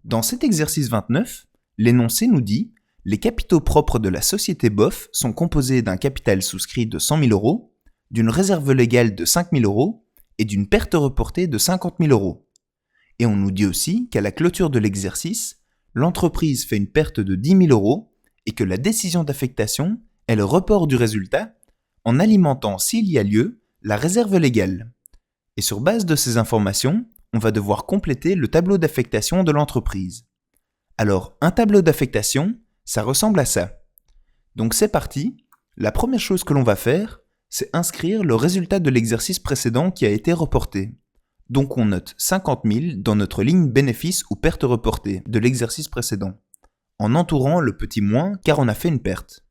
Dans cet exercice 29, l'énoncé nous dit « Les capitaux propres de la société BOF sont composés d'un capital souscrit de 100 000 euros, d'une réserve légale de 5 000 euros et d'une perte reportée de 50 000 euros. » Et on nous dit aussi qu'à la clôture de l'exercice, l'entreprise fait une perte de 10 000 euros et que la décision d'affectation est le report du résultat en alimentant, s'il y a lieu, la réserve légale. Et sur base de ces informations, on va devoir compléter le tableau d'affectation de l'entreprise. Alors, un tableau d'affectation, ça ressemble à ça. Donc c'est parti, la première chose que l'on va faire, c'est inscrire le résultat de l'exercice précédent qui a été reporté. Donc on note 50 000 dans notre ligne bénéfice ou perte reportée de l'exercice précédent, en entourant le petit moins car on a fait une perte.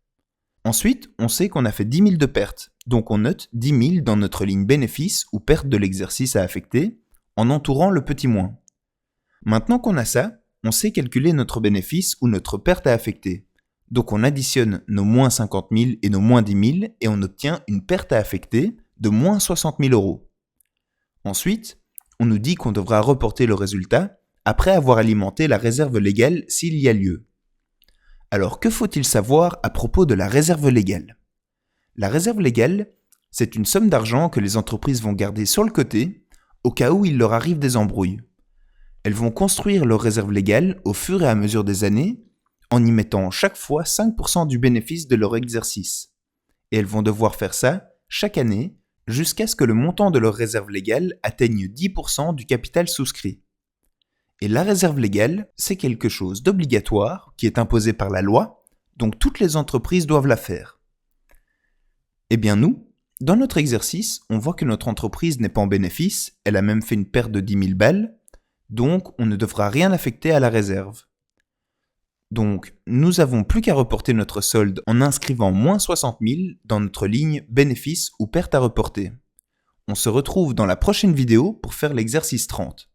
Ensuite, on sait qu'on a fait 10 000 de perte, donc on note 10 000 dans notre ligne bénéfice ou perte de l'exercice à affecter, en entourant le petit moins. Maintenant qu'on a ça, on sait calculer notre bénéfice ou notre perte à affecter. Donc on additionne nos moins 50 000 et nos moins 10 000 et on obtient une perte à affecter de moins 60 000 euros. Ensuite, on nous dit qu'on devra reporter le résultat après avoir alimenté la réserve légale s'il y a lieu. Alors que faut-il savoir à propos de la réserve légale ? La réserve légale, c'est une somme d'argent que les entreprises vont garder sur le côté au cas où il leur arrive des embrouilles. Elles vont construire leur réserve légale au fur et à mesure des années en y mettant chaque fois 5% du bénéfice de leur exercice. Et elles vont devoir faire ça chaque année jusqu'à ce que le montant de leur réserve légale atteigne 10% du capital souscrit. Et la réserve légale, c'est quelque chose d'obligatoire qui est imposé par la loi, donc toutes les entreprises doivent la faire. Eh bien nous, dans notre exercice, on voit que notre entreprise n'est pas en bénéfice, elle a même fait une perte de 10 000 balles, donc on ne devra rien affecter à la réserve. Donc nous n'avons plus qu'à reporter notre solde en inscrivant moins 60 000 dans notre ligne bénéfice ou perte à reporter. On se retrouve dans la prochaine vidéo pour faire l'exercice 30.